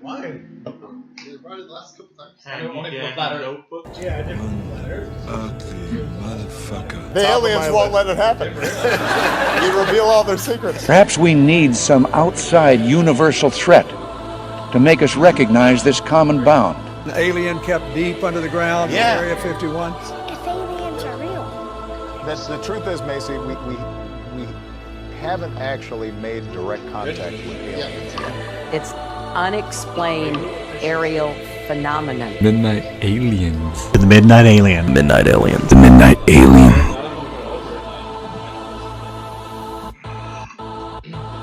Why? You brought it the last couple times. Notebook. Yeah, I did. Ugly motherfucker. The aliens won't let it happen. You reveal all their secrets. Perhaps we need some outside universal threat to make us recognize this common bound. An alien kept deep under the ground in Area 51. If aliens are real. The truth is, Macy, we haven't actually made direct contact with aliens yet. It's unexplained aerial phenomenon. Midnightaliens. The Midnight Alien. Midnightaliens. The Midnight Alien.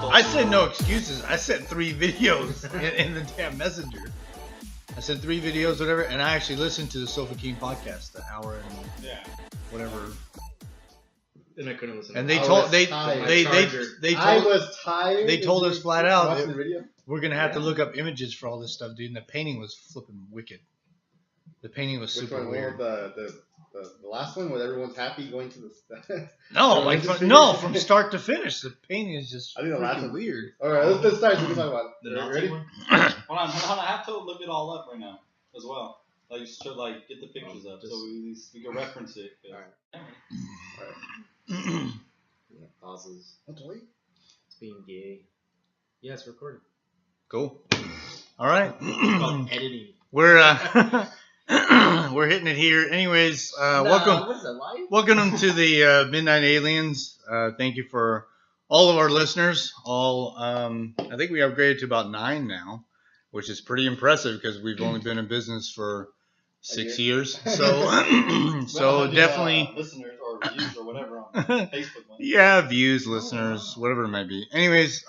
I said no excuses. I sent 3 videos in the damn messenger. I sent 3 videos, whatever, and I actually listened to the Sofa King podcast, the hour and whatever. And I couldn't listen. And they told they told us flat out we're gonna have to look up images for all this stuff, dude. And the painting was flipping wicked. The painting was super weird. The last one where everyone's happy going to the from start to finish. The painting is just freaking weird. All right, let's start. So we can talk about it. The Nazi Ready? one? Hold on. I have to look it all up right now as well. Like, to get the pictures up so we can reference it. All right. Pauses. What's wait? It's being gay. Yeah, it's recorded. Cool. All right. It's called editing. We're we're hitting it here. Anyways, welcome. What is that, live? Welcome to the Midnight Aliens. Thank you for all of our listeners. I think we upgraded to about 9 now, which is pretty impressive because we've only been in business for 6 years. So definitely listeners or views or whatever on Facebook. yeah, views, listeners, whatever it might be. Anyways,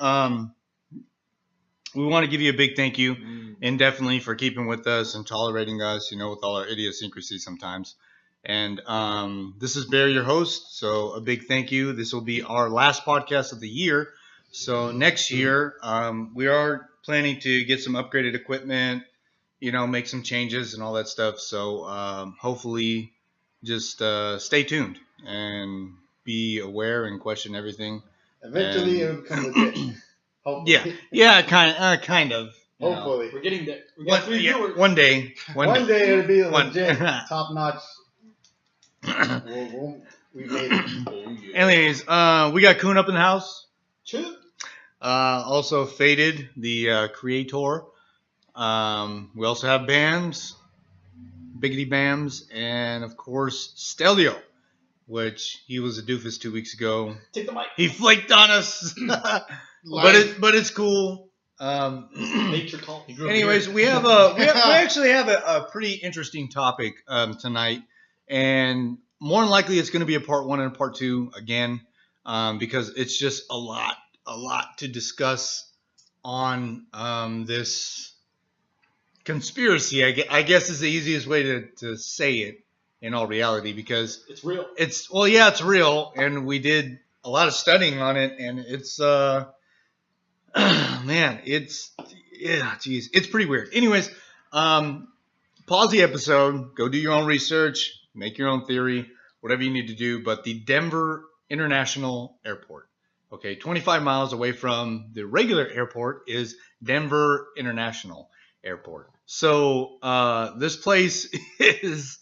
we want to give you a big thank you, and definitely for keeping with us and tolerating us, with all our idiosyncrasies sometimes. And this is Barry, your host. So a big thank you. This will be our last podcast of the year. So next year, we are planning to get some upgraded equipment, make some changes and all that stuff. So hopefully just stay tuned and be aware and question everything. Eventually it'll become legit. Hopefully. Yeah, kind of. Hopefully. We're getting there. We got 3 viewers. One day it'll be legit, top notch. We made it. Anyways, we got Kuhn up in the house. Chip. Also Faded, the creator. We also have Bams, Biggity Bams, and of course Stelio, which he was a doofus 2 weeks ago. Take the mic. He flaked on us, but it's cool. Nature call. Anyways, we actually have a pretty interesting topic tonight, and more than likely it's going to be a part 1 and a part 2 again, because it's just a lot to discuss on this conspiracy. I guess is the easiest way to say it in all reality, because it's real. It's real, and we did a lot of studying on it, and it's it's pretty weird. Anyways, pause the episode, go do your own research, make your own theory, whatever you need to do. But the Denver International Airport, 25 miles away from the regular airport, is Denver International Airport. So this place is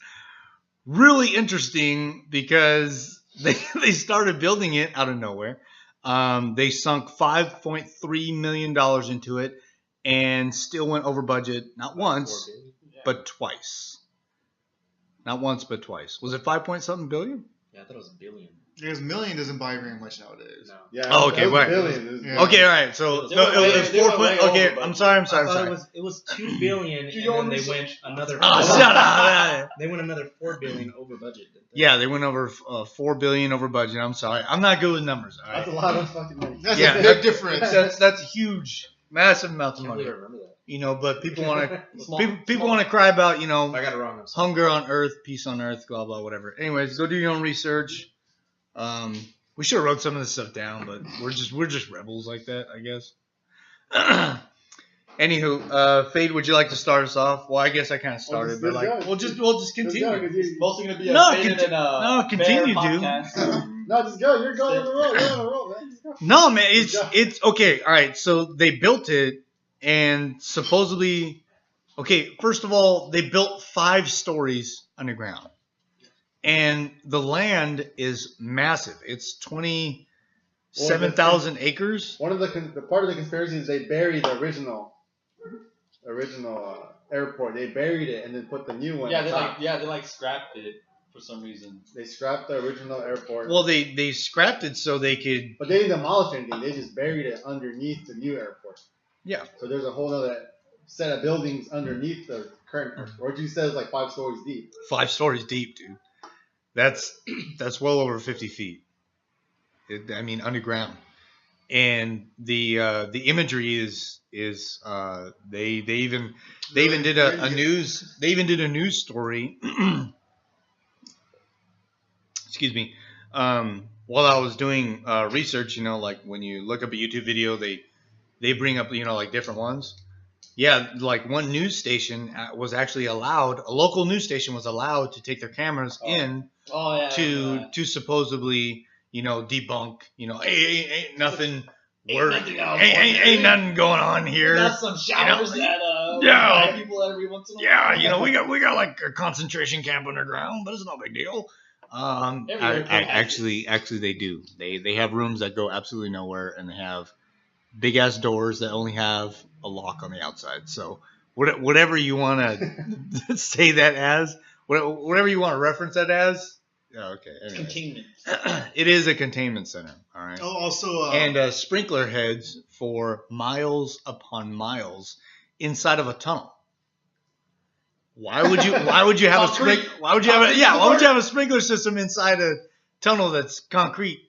really interesting because they started building it out of nowhere. They sunk $5.3 million into it and still went over budget, not once, but twice. Not once, but twice. Was it 5-point-something billion? Yeah, I thought it was a billion. Because $1 million doesn't buy very much nowadays. No. Yeah. Oh, okay, right. Yeah. Okay, all right. So it was 4 point. Okay, I'm sorry. It was $2 billion, and then they went another. Shut up! They went another $4 billion over budget. Yeah, they went over $4 billion over budget. I'm sorry. I'm not good with numbers. All right. That's a lot of fucking money. That's a big difference. That's a huge, massive amount of money. I remember that. But people want to people want to cry about I got it wrong. hunger on earth, peace on earth, blah blah whatever. Anyways, go do your own research. We should have wrote some of this stuff down, but we're just rebels like that, I guess. Anywho, Fade, would you like to start us off? Well, I guess I kind of started, but we'll just continue. It's mostly gonna be a Continue, dude. No, just go. You're going on the roll. You're on the roll, man. Just go. No, man, it's okay. All right, so they built it And supposedly, okay, first of all, they built 5 stories underground. And the land is massive. It's 27,000 acres. One of the part of the conspiracy is they buried the original airport. They buried it and then put the new one. Yeah, they scrapped it for some reason. They scrapped the original airport. Well, they scrapped it so they could. But they didn't demolish anything. They just buried it underneath the new airport. Yeah. So there's a whole other set of buildings underneath the current airport. Or you said it's like 5 stories deep. 5 stories deep, dude. That's well over 50 feet. I mean, underground. And the imagery is they even did a news story. Excuse me. While I was doing research, like when you look up a YouTube video, they bring up like different ones. Yeah, like one news station was actually allowed. A local news station was allowed to take their cameras in to supposedly debunk. Hey, ain't nothing. Ain't nothing going on here. Got some showers that people every once in a while. Yeah, we got like a concentration camp underground, but it's no big deal. Actually, they do. They have rooms that go absolutely nowhere, and they have big ass doors that only have a lock on the outside. So whatever you want to say that as, whatever you want to reference that as. Yeah, okay. Anyways. Containment. It is a containment center. All right. Oh, also. And sprinkler heads for miles upon miles inside of a tunnel. Why would you have Why would you have a sprinkler system inside a tunnel that's concrete?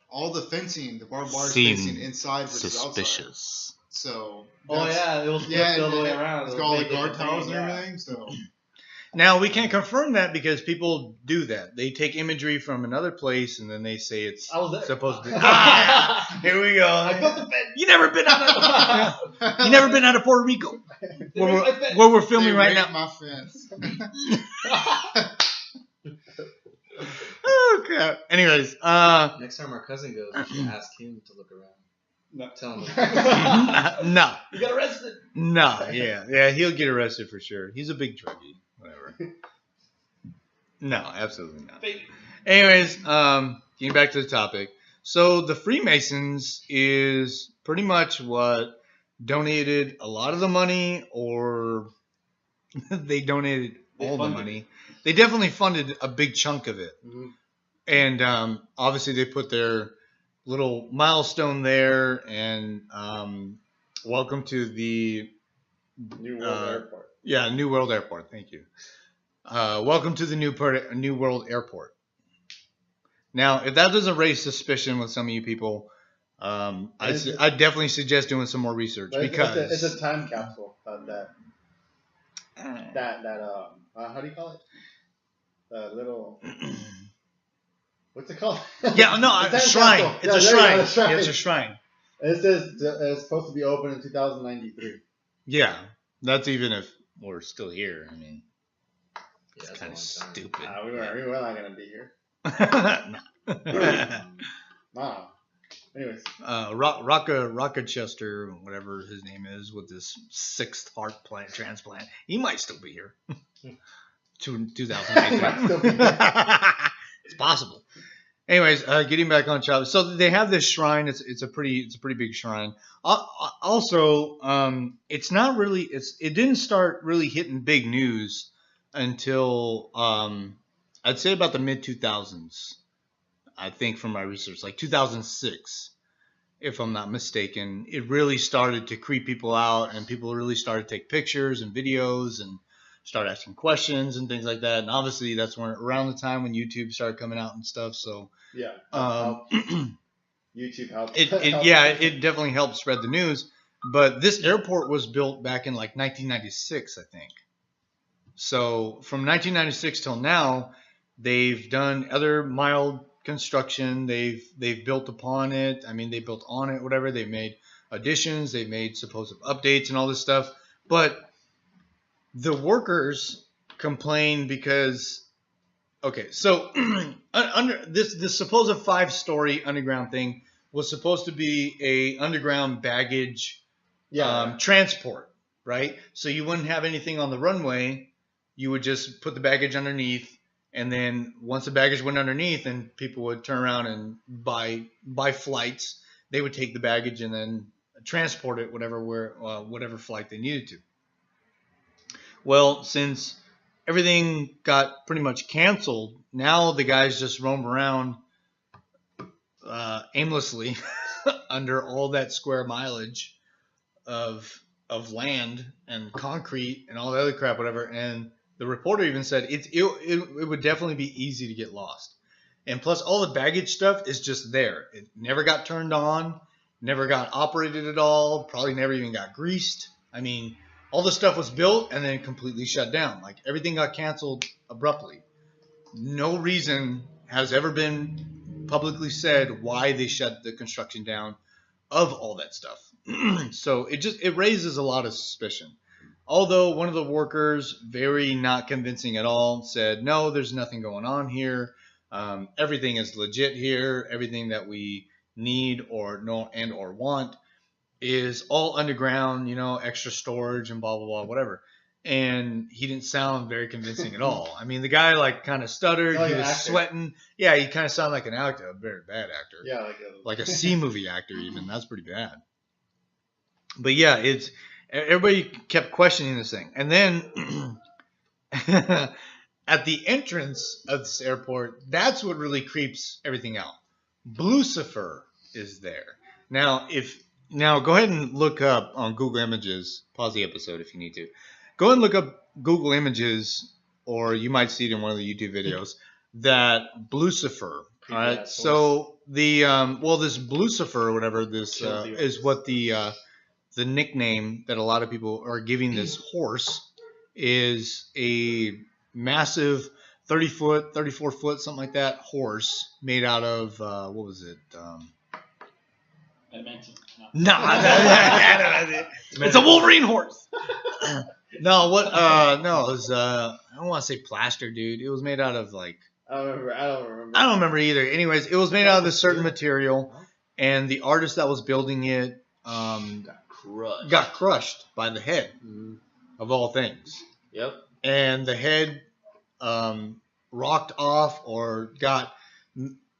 All the fencing, the barbed wire fencing inside versus suspicious. outside. So. It will flip the other way around. It's got all the guard towers and everything. So. Now we can't confirm that because people do that. They take imagery from another place and then they say it's supposed to be. Here we go. I built the fence. You never been out of Puerto Rico, where we're filming right now. My fence. Oh crap. Anyways, next time our cousin goes, we should ask him to look around. No. Tell him. No. You got arrested. No. Yeah. He'll get arrested for sure. He's a big druggie. Whatever. No, absolutely not. Anyways, getting back to the topic. So the Freemasons is pretty much what donated a lot of the money, or they donated all the money. They definitely funded a big chunk of it. Mm-hmm. And obviously they put their little milestone there, and welcome to the New World Airport. Yeah, New World Airport. Thank you. Welcome to the New World Airport. Now, if that doesn't raise suspicion with some of you people, I definitely suggest doing some more research because it's a time capsule. How do you call it? The little. What's it called? Yeah, no, a shrine. It's a shrine. Yeah, it's a shrine. It says it's supposed to be open in 2093. Yeah, that's even if we're still here. I mean, it's kind of stupid. We're not gonna be here. Wow. Anyways, Rochester, whatever his name is, with this 6th heart transplant, he might still be here. 2008. It's possible. Anyways, getting back on topic. So they have this shrine. It's a pretty big shrine. Also, it's not really. It didn't start really hitting big news until I'd say about the mid 2000s. I think from my research, like 2006, if I'm not mistaken, it really started to creep people out, and people really started to take pictures and videos and start asking questions and things like that. And obviously that's around the time when YouTube started coming out and stuff. So yeah, YouTube helped. It definitely helped spread the news. But this airport was built back in like 1996, I think. So from 1996 till now, they've done other mild construction. They've built upon it. I mean, they built on it, whatever. They've made additions. They've made supposed updates and all this stuff. But the workers complain because, okay, so under this supposed 5-story underground thing was supposed to be a underground baggage transport, right? So you wouldn't have anything on the runway. You would just put the baggage underneath, and then once the baggage went underneath, and people would turn around and buy flights, they would take the baggage and then transport it whatever flight they needed to. Well, since everything got pretty much canceled, now the guys just roam around aimlessly under all that square mileage of land and concrete and all the other crap, whatever. And the reporter even said it would definitely be easy to get lost. And plus, all the baggage stuff is just there. It never got turned on, never got operated at all, probably never even got greased. I mean, all the stuff was built and then completely shut down. Like, everything got canceled abruptly. No reason has ever been publicly said why they shut the construction down of all that stuff. So it raises a lot of suspicion. Although one of the workers, very not convincing at all, said, no, there's nothing going on here. Everything is legit here. Everything that we need or want is all underground, extra storage and blah, blah, blah, whatever. And he didn't sound very convincing at all. I mean, the guy kind of stuttered. He was sweating. Yeah, he kind of sounded like an actor, a very bad actor. Yeah, like a C-movie actor even. That's pretty bad. But yeah, everybody kept questioning this thing. And then at the entrance of this airport, that's what really creeps everything out. Blucifer is there. Now go ahead and look up on Google Images. Pause the episode if you need to. Go and look up Google Images, or you might see it in one of the YouTube videos, that Blucifer. All right. So this Blucifer or whatever this is what the nickname that a lot of people are giving this horse is, a massive 30 foot, 34 foot, something like that horse made out of what was it? It's a Wolverine horse. No, what? No, it was. I don't want to say plaster, dude. It was made out of I don't remember either. Anyways, it was made out of this certain material, and the artist that was building it got crushed by the head, of all things. Yep. And the head rocked off or got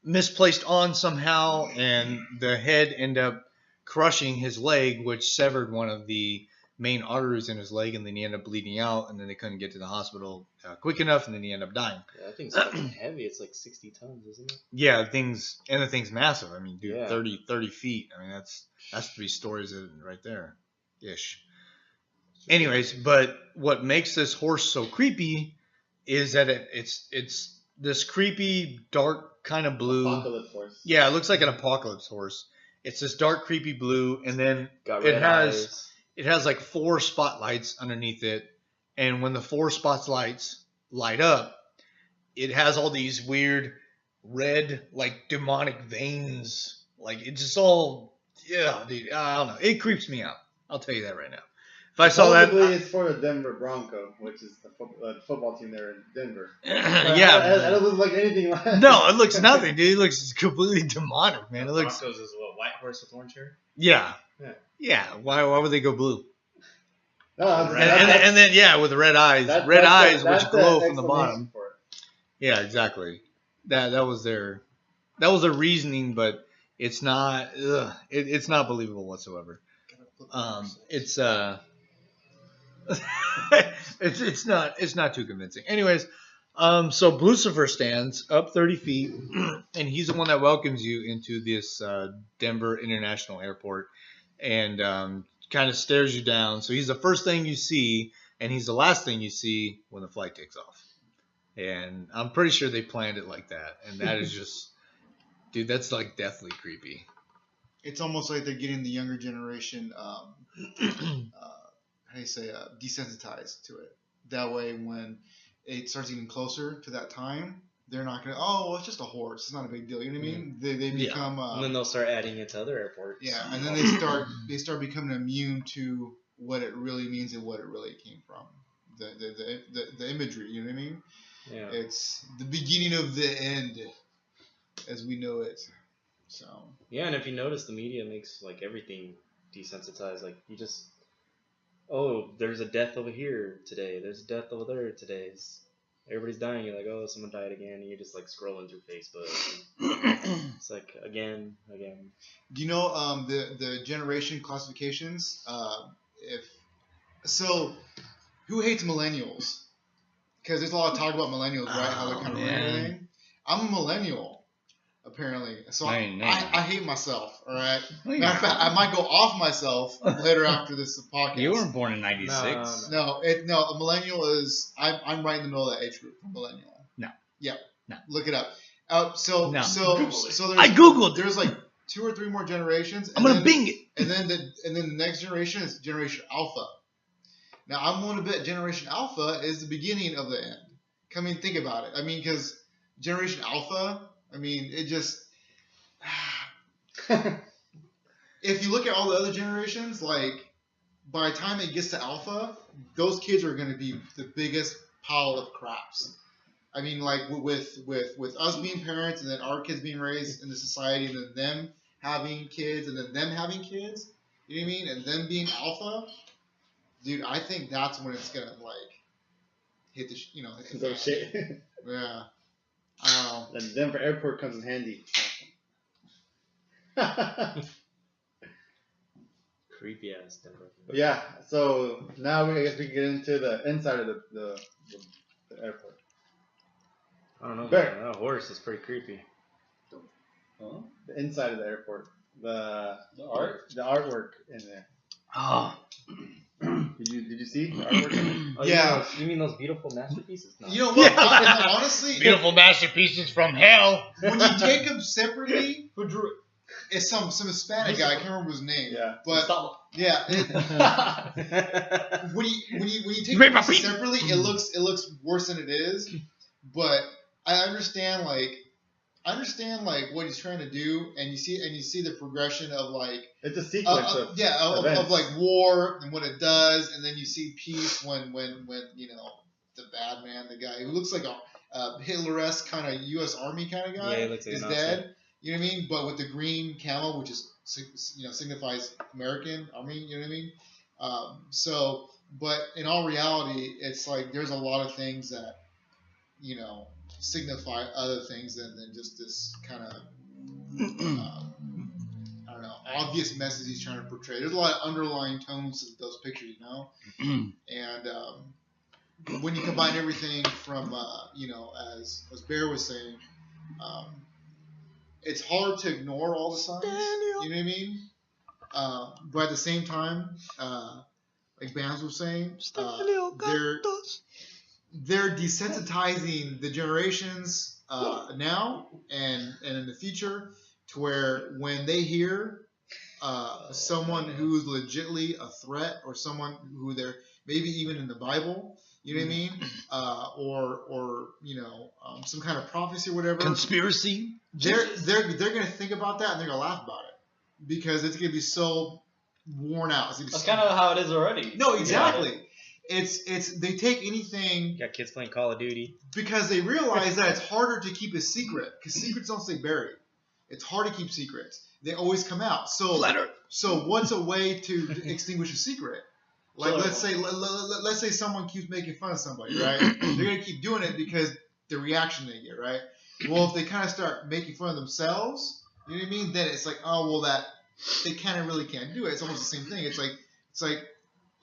misplaced on somehow, and the head ended up crushing his leg, which severed one of the main arteries in his leg, and then he ended up bleeding out, and then they couldn't get to the hospital quick enough, and then he ended up dying. Yeah, that thing's fucking heavy. It's like 60 tons, isn't it? Yeah, the thing's massive. I mean, dude, 30 feet. I mean, that's 3 stories right there, ish. Anyways, but what makes this horse so creepy is that it's this creepy, dark kind of blue. Apocalypse horse. Yeah, it looks like an apocalypse horse. It's this dark, creepy blue, and then it has like 4 spotlights underneath it, and when the 4 spotlights light up, it has all these weird red, like demonic veins. Like, it's just all, yeah, dude. I don't know. It creeps me out. I'll tell you that right now. If I saw that, it's for the Denver Bronco, which is the football team there in Denver. Yeah, I don't look like anything like that. No, it looks nothing, dude. It looks completely demonic, man. It looks. Broncos is what, white horse with orange hair? Yeah. Why would they go blue? No, and then with red eyes, which glow from the bottom. Yeah, exactly. That was their reasoning, but it's not. It's not believable whatsoever. It's not too convincing. Anyways, so Blucifer stands up 30 feet, and he's the one that welcomes you into this Denver International Airport, and kind of stares you down. So he's the first thing you see, and he's the last thing you see when the flight takes off. And I'm pretty sure they planned it like that, and that is just, dude, that's like deathly creepy. It's almost like they're getting the younger generation, desensitized to it. That way, when it starts getting closer to that time, they're not going to, oh, well, it's just a horse. It's not a big deal. You know what I mean? They become... and then they'll start adding it to other airports. Yeah, and then they start becoming immune to what it really means and what it really came from. The imagery, you know what I mean? Yeah. It's the beginning of the end as we know it. So... Yeah, and if you notice, the media makes like everything desensitized. Like you just, oh, there's a death over here today. There's a death over there today. Everybody's dying. You're like, oh, someone died again. And you're just like scrolling through Facebook. It's like again. Do you know the generation classifications? Who hates millennials? Because there's a lot of talk about millennials, right? How they kind of run everything. I'm a millennial, apparently. So I hate myself. All right. Matter of fact, I might go off myself later after this podcast. You weren't born in '96. No. A millennial is. I'm right in the middle of that age group. Millennial. No. Yeah. No. Look it up. So I googled. There's like 2 or 3 more generations. I'm gonna Bing it. And then the next generation is Generation Alpha. Now I'm willing to bet Generation Alpha is the beginning of the end. Come in, think about it. I mean, because Generation Alpha. I mean, it just. If you look at all the other generations, like by the time it gets to Alpha, those kids are going to be the biggest pile of craps. I mean, like with us being parents and then our kids being raised in the society and then them having kids and then them having kids, you know what I mean? And them being Alpha, dude, I think that's when it's gonna like hit the hit the shit. Yeah. And Denver Airport comes in handy. Creepy ass Denver. Yeah. So now I guess we can get into the inside of the airport. I don't know. Bear. That horse is pretty creepy. Huh? The inside of the airport. The art? The artwork in there. Oh. Did you see the artwork in there? Oh, Yeah. You mean those beautiful masterpieces? No. You know what? Honestly, Beautiful masterpieces from hell. when you take them separately, who drew it? It's some Hispanic guy. I can't remember his name. Yeah. But yeah. when you take them separately, it looks worse than it is. But I understand like what he's trying to do, and you see the progression of like it's a sequence of like war and what it does, and then you see peace when the bad man, the guy who looks like a Hitler-esque kind of U.S. Army kind of guy, he looks like is an Nazi. dead. You know what I mean? But with the green camel, which is signifies American Army. You know what I mean? But in all reality, it's like there's a lot of things that signify other things than just this kind of I don't know, obvious message he's trying to portray. There's a lot of underlying tones to those pictures, and when you combine everything from as Bear was saying, it's hard to ignore all the signs. You know what I mean? But at the same time, like Bams was saying, they're desensitizing the generations now and in the future to where when they hear someone who's legitimately a threat or someone who they're maybe even in the Bible, you know what I mean, or some kind of prophecy or whatever, conspiracy, they're gonna think about that and they're gonna laugh about it because it's gonna be so worn out. That's kind of how it is already. No, exactly. It's they take anything. You got kids playing Call of Duty Because they realize that it's harder to keep a secret. Because secrets don't stay buried. It's hard to keep secrets. They always come out. So what's a way to extinguish a secret? Like let's say someone keeps making fun of somebody, right? They're gonna keep doing it because the reaction they get, right? Well, if they kind of start making fun of themselves, you know what I mean? Then it's like, oh well, that they kind of really can't do it. It's almost the same thing. It's like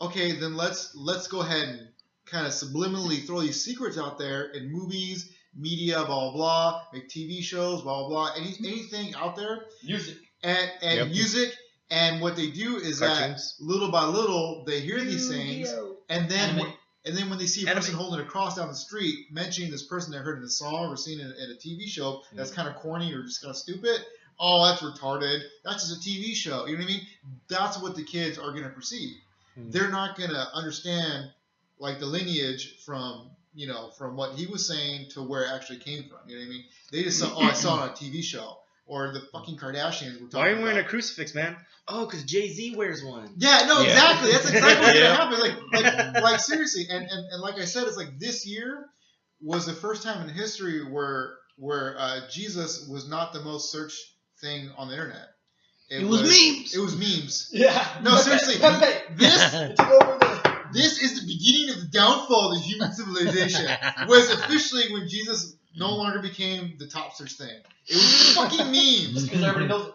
okay, then let's go ahead and kind of subliminally throw these secrets out there in movies, media, blah blah blah, make TV shows, blah blah blah, anything out there. Music. And music, and what they do is Cartoons. that little by little they hear these things, and then when they see a person holding a cross down the street, mentioning this person they heard in a song or seen in a TV show that's kind of corny or just kind of stupid. Oh, that's retarded. That's just a TV show. You know what I mean? That's what the kids are going to perceive. They're not going to understand like the lineage from what he was saying to where it actually came from. You know what I mean? They just saw, I saw it on a TV show. Or the fucking Kardashians were talking about. Why are you wearing a crucifix, man? Oh, because Jay-Z wears one. Yeah, no, exactly. That's exactly what's going to happen. Like seriously. And like I said, it's like this year was the first time in history where Jesus was not the most searched thing on the internet. It was memes. It was memes. Yeah. No, seriously. This is the beginning of the downfall of the human civilization. Was officially when Jesus no longer became the top search thing. It was fucking memes. Because everybody knows it.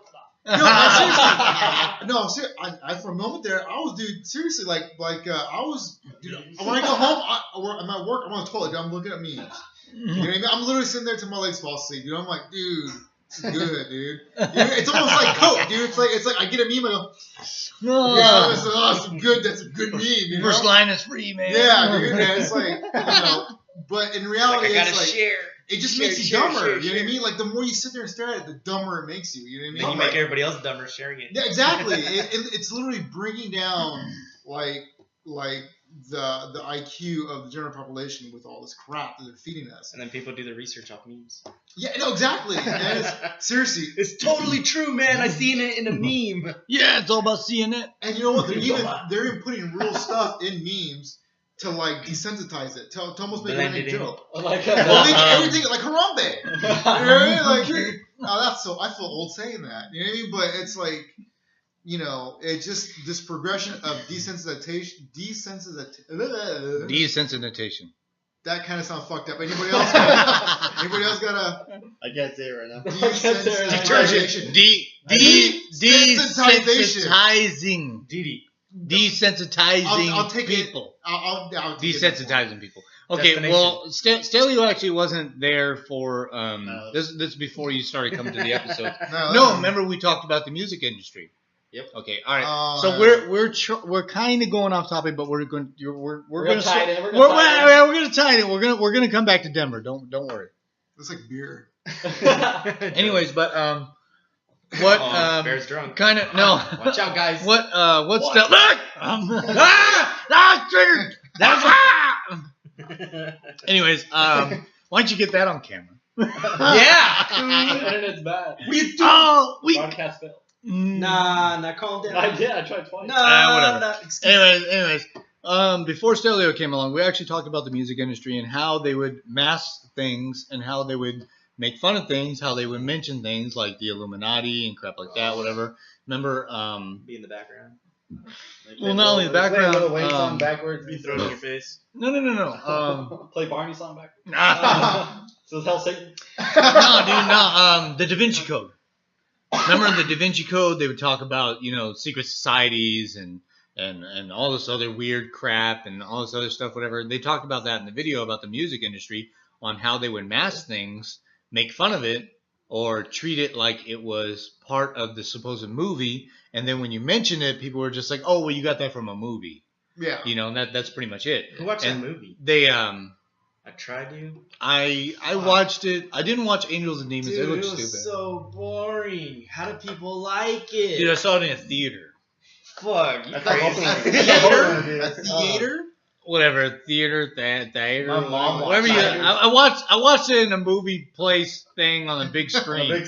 No, seriously. I for a moment there, I was, dude, seriously, I was, dude, when I go home, I'm at work, I'm on the toilet, dude, I'm looking at memes. You know what I mean? I'm literally sitting there till my legs fall asleep, dude. I'm like, dude, this is good, dude. It's almost like Coke, dude. It's like I get a meme, I go, that's a good meme, you know? First line is free, man. Yeah, dude, man, it's like, but in reality, it's like, share. it just makes you dumber, you know what I mean? Like, the more you sit there and stare at it, the dumber it makes you, you know what I mean? Then you make everybody else dumber sharing it. Yeah, exactly. It's literally bringing down, the IQ of the general population with all this crap that they're feeding us. And then people do the research off memes. Yeah, no, exactly. And seriously. It's totally true, man. I seen it in a meme. Yeah, it's all about seeing it. And you know what? They're even putting real stuff in memes to desensitize it, to almost make it a joke. Like everything like Harambe. You know what I mean? Like, I feel old saying that. You know what I mean? But it's like, it's just this progression of desensitization. Desensitization. That kind of sounds fucked up. Anybody else got a I can't say it right now. desensitization? Desensitizing. Desensitizing I'll take people. I'll take Desensitizing people. Okay, well, Stelio actually wasn't there for this. This is before you started coming to the episode. No, remember we talked about the music industry. Yep. Okay. All right. So we're kind of going off topic, but we're going to tie it. We're going to tie it. We're going to come back to Denver. Don't worry. It's like beer. Anyways, but what Bear's drunk. Kind of no. Watch out, guys. What's the triggered. Anyways, why don't you get that on camera? Yeah. Internet's bad. Broadcast failed. Nah, calm down. I did. I tried twice. Whatever. Anyways, before Stelio came along, we actually talked about the music industry and how they would mask things and how they would make fun of things, how they would mention things like the Illuminati and crap like that, whatever. Remember? Be in the background. Well, not only the background. Little Wayne song backwards. Be thrown in your face. No. Play Barney song back. Nah. So tell Satan. No. The Da Vinci Code. Remember in the Da Vinci Code, they would talk about, secret societies and all this other weird crap and all this other stuff, whatever. They talked about that in the video about the music industry on how they would mask things, make fun of it, or treat it like it was part of the supposed movie. And then when you mention it, people were just like, oh, well, you got that from a movie. Yeah. That's pretty much it. Who watched that movie? They, I tried to. I watched it. I didn't watch Angels and Demons. Dude, it looked was stupid. So boring. How do people like it? Dude, I saw it in a theater. Fuck. You A theater? Whatever, theater. My mom whatever watched you. I watched it in a movie place thing on a big screen.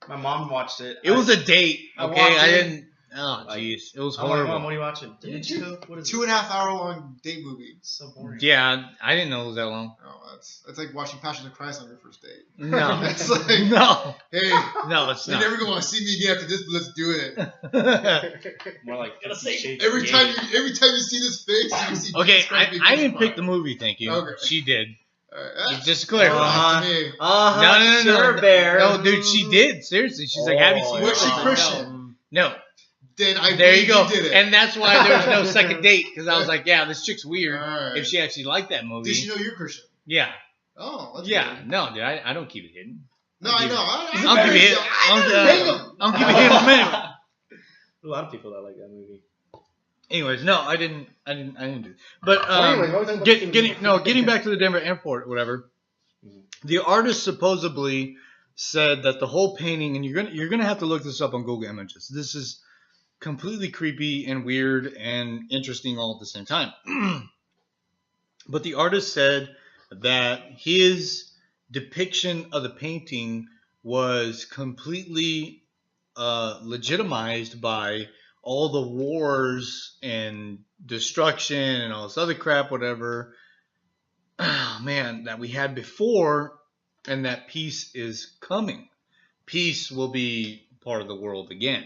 My mom watched it. It was a date. Okay, I didn't. Oh, jeez. It was I'm like, horrible. Mom, what are you watching? What is 2.5 hour long date movie. So boring. Yeah, I didn't know it was that long. Oh, it's like watching Passion of the Christ on your first date. No. It's like, no. Hey, no, it's you're not. never going to see me again after this, but let's do it. More like 50 Shades Every of time Grey. you see this face, you see Okay, Jesus Christ I didn't pick the movie, thank you. Okay. She did. Right. Just to clarify. No, sure, Bear. No, dude, she did. Seriously. She's like, have you seen Was she it? Christian? No. Then I There you go. did it. And that's why there was no second date, because I was like, yeah, this chick's weird. Right. If she actually liked that movie. Did she know you're Christian? Yeah. Oh, that's Yeah. weird. No, dude, I don't keep it hidden. No, I know. I'll keep it hidden. I'll keep it hidden anyway. A lot of people that like that movie. Anyways, no, I didn't do it. But Anyway, what was I talking about? getting back to the Denver airport, whatever. The artist supposedly said that the whole painting, and you're gonna have to look this up on Google Images. This is completely creepy and weird and interesting all at the same time. But the artist said that his depiction of the painting was completely legitimized by all the wars and destruction and all this other crap, whatever, that we had before, and that peace is coming. Peace will be part of the world again,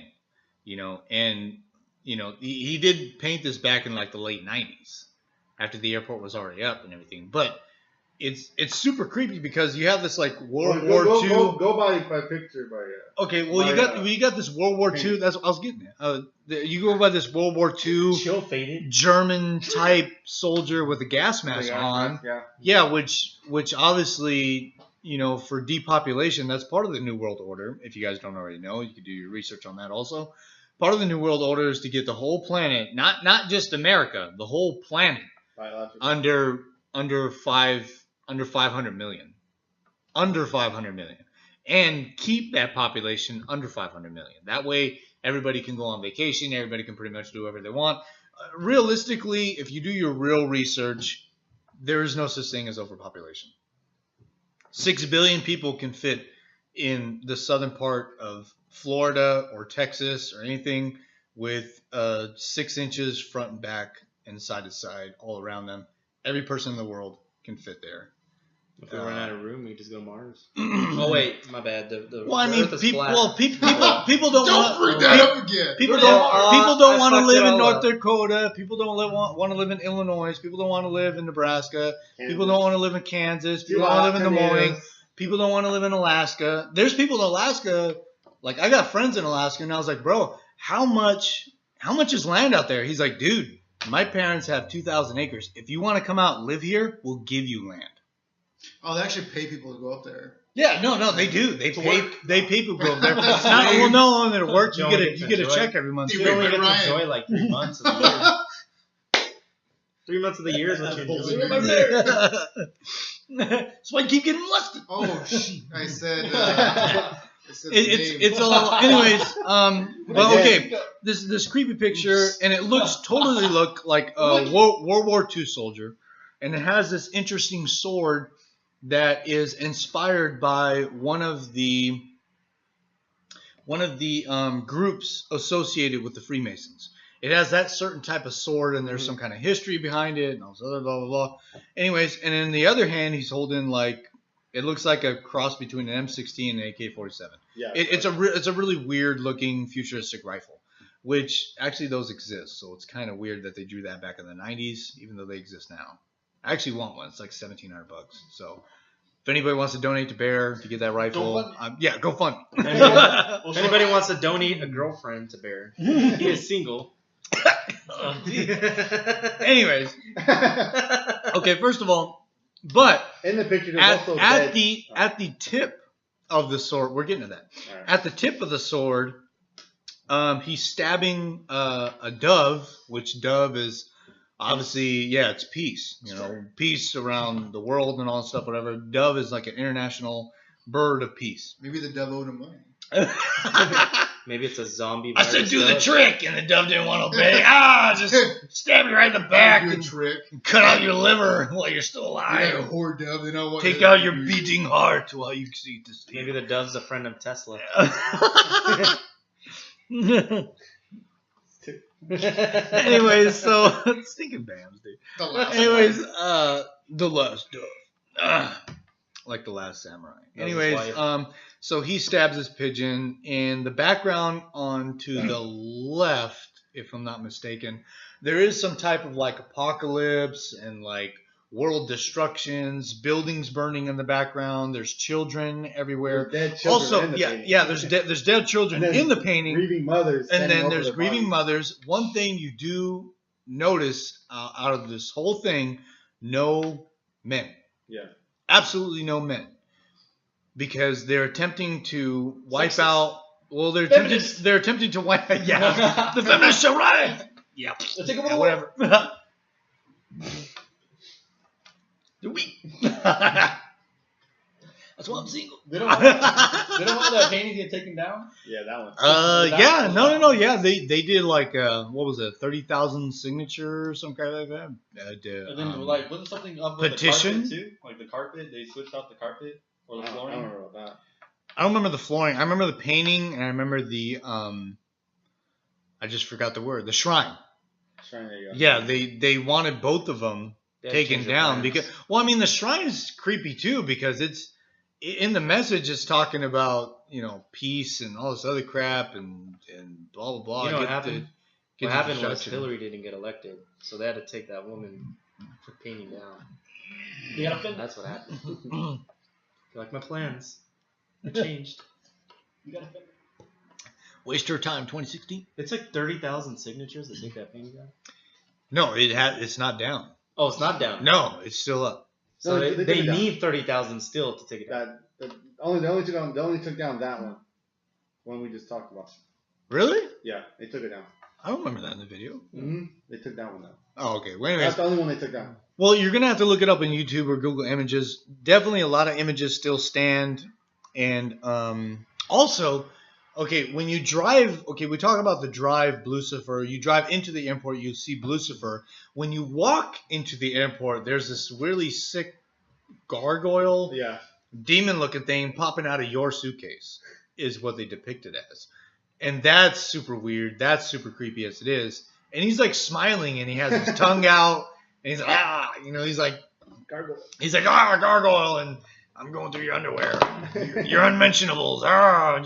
and he did paint this back in like the late 90s after the airport was already up and everything, but it's super creepy because you have this like World War II. Go by picture by Okay, well you got this World War II. That's what I was getting at. You go by this World War II chill faded German type soldier with a gas mask on. Yeah, which obviously for depopulation, that's part of the New World Order. If you guys don't already know, you can do your research on that also. Part of the New World Order is to get the whole planet, not just America, the whole planet under 500 million. Under 500 million. And keep that population under 500 million. That way, everybody can go on vacation. Everybody can pretty much do whatever they want. Realistically, if you do your real research, there is no such thing as overpopulation. 6 billion people can fit in the southern part of Florida or Texas or anything with 6 inches front and back and side to side all around them. Every person in the world can fit there. If we run out of room, we just go to Mars. Oh wait, my bad. Well, I mean, people don't Don't bring that up again. People don't want to live in North Dakota. People don't want to live in Illinois. People don't want to live in Nebraska. People don't want to live in Kansas. People don't want to live in Des Moines. People don't want to live in Alaska. There's people in Alaska. Like, I got friends in Alaska, and I was like, bro, how much is land out there? He's like, dude, my parents have 2,000 acres. If you want to come out and live here, we'll give you land. Oh, they actually pay people to go up there. Yeah, no, they do. They pay people to go up there. It's not no longer to work. You get a check every month. You only get to enjoy like 3 months of the year. 3 months of the year is what you enjoy. That's why I keep getting molested. Oh, shit. I said it's a little. Anyways, well, okay. This creepy picture, and it totally look like a World War II soldier, and it has this interesting sword that is inspired by one of the groups associated with the Freemasons. It has that certain type of sword, and there's some kind of history behind it, and all this other blah blah blah. Anyways, and in the other hand, he's holding like. It looks like a cross between an M16 and an AK-47. Yeah, it's a really weird looking futuristic rifle, which actually those exist. So it's kind of weird that they drew that back in the 90s, even though they exist now. I actually want one. It's like $1,700. So if anybody wants to donate to Bear to get that rifle, go fund. If anybody wants to donate a girlfriend to Bear, he is single. Anyways, okay. First of all. But in the picture, at the tip of the sword, we're getting to that. Right. At the tip of the sword, he's stabbing a dove, which dove is obviously it's peace. Peace around the world and all that stuff. Whatever. Dove is like an international bird of peace. Maybe the dove owed him money. Maybe it's a zombie. I said, do the trick, and the dove didn't want to obey. Just stab you right in the back and cut out your liver while you're still alive. You got a whore dove. They don't want take out your beating heart while you see this. Maybe the dove's a friend of Tesla. Anyways, so stinking bams, dude. Anyways, the last dove, like the last samurai. Anyways, so he stabs his pigeon. In the background on to the left, if I'm not mistaken, there is some type of like apocalypse and like world destructions, buildings burning in the background. There's children everywhere. There's dead children also, there's dead children in the painting. Grieving mothers. And then there's grieving mothers. One thing you do notice out of this whole thing, no men. Yeah. Absolutely no men. Because they're attempting to wipe out. Well, they're attempting to wipe. Yeah, the feminists shall rise. Yeah, take over whatever. The weak. That's why I'm single. They don't want that painting get taken down. Yeah, that one. No. Yeah, they did like what was it, 30,000 signature or some kind of like that. And then like wasn't something up with petition the carpet too? Like the carpet, they switched out the carpet or the flooring. I don't remember that. I don't remember the flooring. I remember the painting, and I remember the I just forgot the word. The shrine. Shrine, there you go. Yeah, they wanted both of them taken down because. Well, I mean, the shrine is creepy too because in the message, it's talking about peace and all this other crap and blah blah blah. You know what happened? What happened was destruction. Hillary didn't get elected, so they had to take that woman for painting down. That's what happened. You like my plans? I changed. You gotta finish. Waste her time. 2016. It's like 30,000 signatures to take that painting down. No, it's not down. Oh, it's not down. No, it's still up. So No, they need 30,000 still to take it down. They only took down that one we just talked about. Really? Yeah, they took it down. I don't remember that in the video. Mm-hmm. They took that one down. Oh, okay. Well, anyways, That's the only one they took down. well, you're gonna have to look it up on YouTube or Google Images. Definitely, a lot of images still stand, and also, okay, when you drive, we talk about the drive Blucifer. You drive into the airport, you see Blucifer. When you walk into the airport, there's this really sick gargoyle, demon-looking thing popping out of your suitcase. Is what they depict it as. And that's super weird. That's super creepy as it is. And he's like smiling and he has his tongue out and he's like, he's like, gargoyle. He's like, gargoyle, and I'm going through your underwear. You're unmentionables. I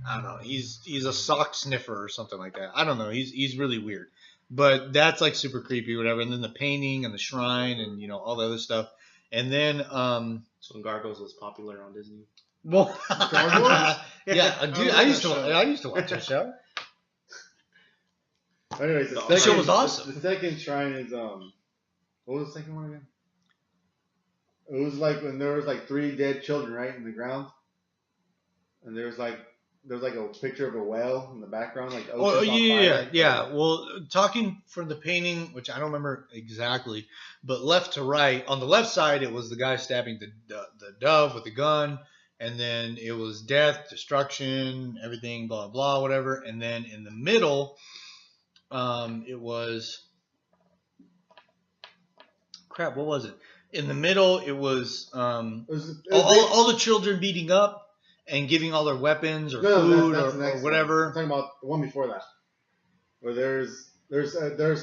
don't know. He's a sock sniffer or something like that. I don't know. He's really weird. But that's like super creepy, whatever. And then the painting and the shrine and all the other stuff. And then So when Gargoyles was popular on Disney. Well, yeah, dude, I used to watch that show. Anyways, the show was awesome. The second shrine is what was the second one again? It was like when there was like 3 dead children right in the ground, and there was like a picture of a whale in the background, like the ocean's on fire. Yeah. Well, talking from the painting, which I don't remember exactly, but left to right, on the left side it was the guy stabbing the dove with the gun. And then it was death, destruction, everything, blah, blah, whatever. And then in the middle, it was... Crap, what was it? In the middle, it was, all the children beating up and giving all their weapons or food or whatever. I'm talking about the one before that. Where there's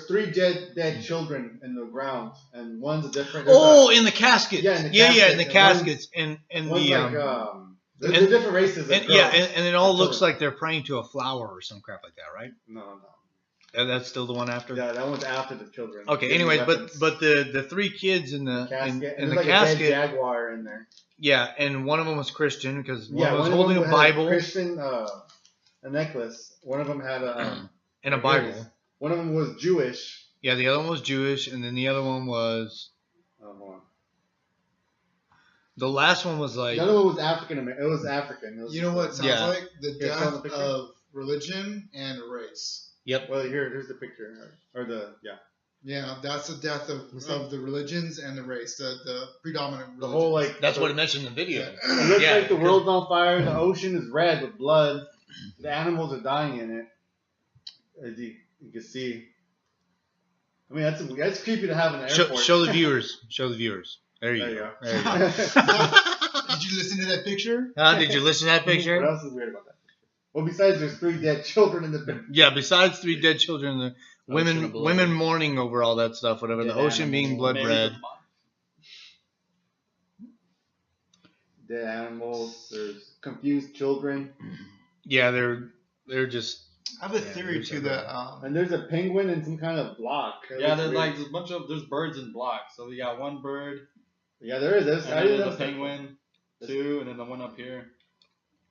3 dead children in the ground, and one's a different. In the casket. Yeah, in the caskets, and the there's different races. And it all looks like they're praying to a flower or some crap like that, right? No. That's still the one after. Yeah, that one's after the children. Okay. Anyways, but the 3 kids in the casket, in the like casket. A dead jaguar in there. Yeah, and one of them was Christian because one was holding a Bible. A necklace. One of them had and a Bible. One of them was Jewish. Yeah, the other one was Jewish, and then the other one was. Hold on. The last one was like. The other one was African American. It was African. You know what it sounds like? The death of religion and race. Yep. Well, here's the picture, Yeah, that's the death of the religions and the race, the predominant religions. The whole that's what it mentioned in the video. It looks like the world's on fire. The ocean is red with blood. The animals are dying in it, as you can see. I mean, that's creepy to have in the airport. Show the viewers. There you go. There you go. Did you listen to that picture? Did you listen to that picture? What else is weird about that picture? Well, besides there's 3 dead children in the picture. Yeah, besides 3 dead children, the women mourning over all that stuff, whatever. The ocean being blood red. Dead animals. There's confused children. Yeah, they're just. I have a theory to that. And there's a penguin in some kind of block. Yeah, there's there's birds in blocks. So we got 1 bird. Yeah, there is. There's a penguin, 2, and then the one up here.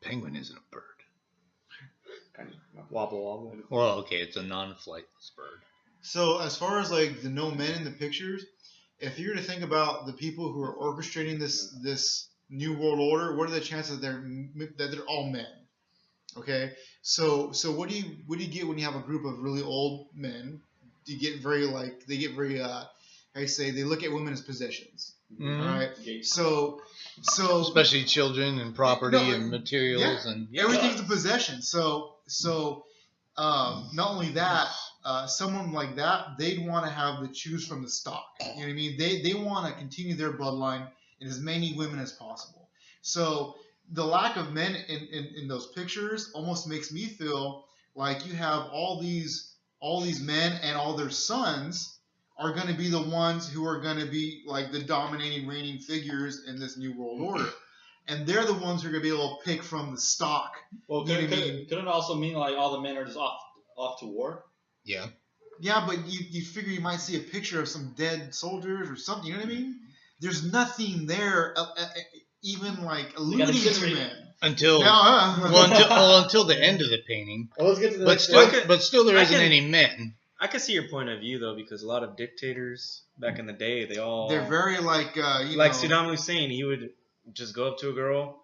Penguin isn't a bird. Kind of Wobble. Well, okay, it's a non-flightless bird. So as far as like the no men in the pictures, if you were to think about the people who are orchestrating this new world order, what are the chances that they're all men? Okay, so what do you get when you have a group of really old men? You get very they look at women as possessions. Mm-hmm. All right, so especially children and property and materials and everything's a possession. So not only that, someone like that, they'd want to have the choose from the stock. You know what I mean? They want to continue their bloodline in as many women as possible. So the lack of men in those pictures almost makes me feel like you have all these men and all their sons are going to be the ones who are going to be like the dominating, reigning figures in this new world order. and they're the ones who are gonna be able to pick from the stock. Well, couldn't it also mean like all the men are just off to war? Yeah. Yeah, but you figure you might see a picture of some dead soldiers or something. You know what I mean? There's nothing there, even like alluding to men. Until the end of the painting. Well, let's get to the but still there isn't any men. I can see your point of view though, because a lot of dictators back in the day, they're very like Saddam Hussein. He would just go up to a girl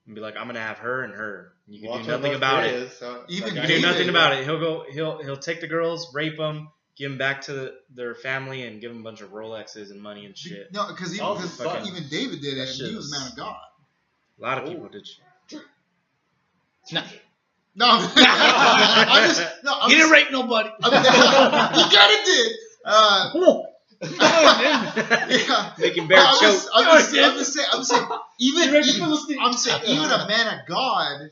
and be like, "I'm gonna have her and her. You can do nothing about it. You can do nothing about it." He'll take the girls, rape them, give them back to their family, and give them a bunch of Rolexes and money and shit. No, because even David did it, and he was a man of God. A lot of people did. No, he didn't rape nobody. He kind of did. Yeah. Making bear choke. I'm saying, even a man of God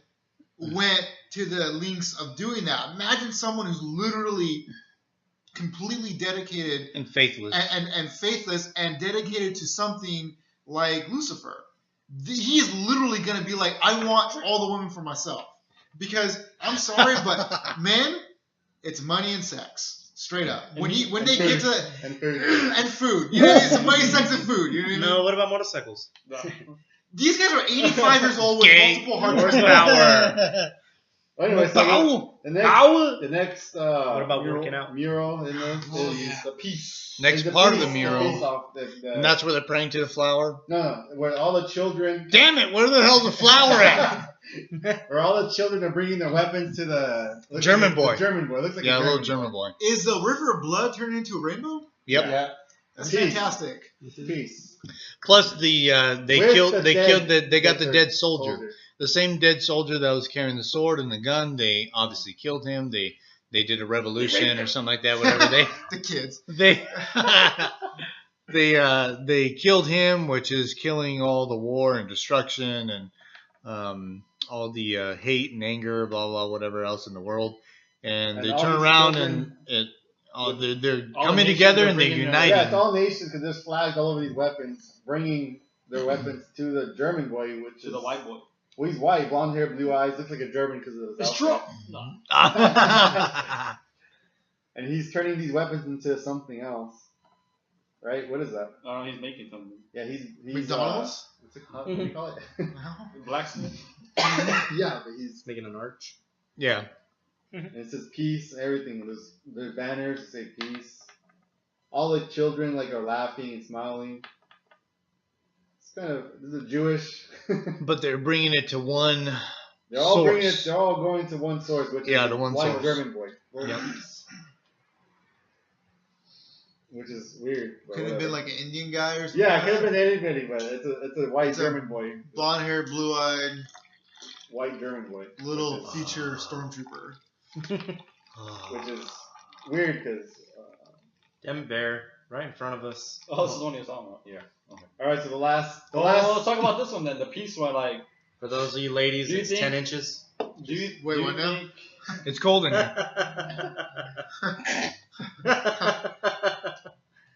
went to the lengths of doing that. Imagine someone who's literally completely dedicated and faithless and faithless and dedicated to something like Lucifer. He's literally going to be like, I want all the women for myself. Because I'm sorry, but men, it's money and sex, straight up. When they get to and food, you know, it's money, sex, and food. You know what I mean? No, what about motorcycles? These guys are 85 years old with multiple heart horsepower. Anyway, so the next what about working out? Mural in this is the peace. Next part of the mural, and that's where they're praying to the flower. No, where all the children. Damn it! Where the hell's the flower at? Where all the children are bringing their weapons to the German boy. German boy. Looks like a little German boy. Is the river of blood turning into a rainbow? Yep. Yeah. That's fantastic. Peace. Plus they got the dead soldier. The same dead soldier that was carrying the sword and the gun. They obviously killed him. They did a revolution or something like that. Whatever the kids they killed him, which is killing all the war and destruction and all the hate and anger, blah blah, whatever else in the world. And they turn around and they're coming together and they're united. Yeah, it's all nations because there's flags all over these weapons, bringing their weapons to the German boy, which is the white boy. Well, he's white, blonde hair, blue eyes, looks like a German because of his outfit. No. And he's turning these weapons into something else. Right? What is that? I don't know, he's making something. Yeah, he's McDonald's? What do you call it? Blacksmith? Yeah, but he's making an arch. Yeah. And it says peace, everything. There's banners that say peace. All the children are laughing and smiling. This is Jewish. But they're bringing it to one They're all source. They're all going to one source, which is the one white source. German boy. Yep. Which is weird. Could have been like an Indian guy or something. Yeah, it could have been anybody, but it's a white German boy. Blonde hair, blue eyed. White German boy. Little future stormtrooper. Which is weird because. Damn bear, right in front of us. Oh, this is the one he was talking about. Yeah. Okay. All right, so the last. Let's talk about this one then. The peace one, For those of you ladies, it's 10 inches. Wait, what now? It's cold in here.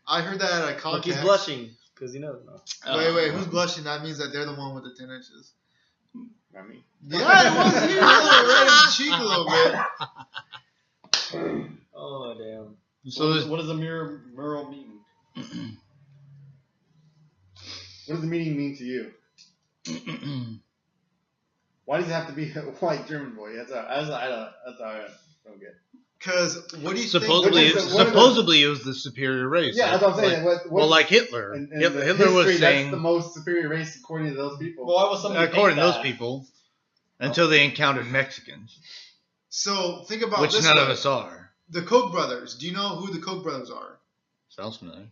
I heard that at a Look, he's contest. blushing because he knows. No. Wait, who's blushing? That means that they're the one with the 10 inches. Not me. Yeah, it was you. Right in the cheek a little bit. Oh, damn. So what does the mural mean? What does the meaning mean to you? Why does it have to be a white German boy? That's how I don't get. Because what do you supposedly think? Supposedly it was the superior race. Yeah, that's what I'm saying. Well, like Hitler. In Hitler was history, saying that's the most superior race according to those people. Well, why was somebody according to those people until they encountered Mexicans. So think about which this none way. of us are. The Koch brothers. Do you know who the Koch brothers are? Sounds familiar.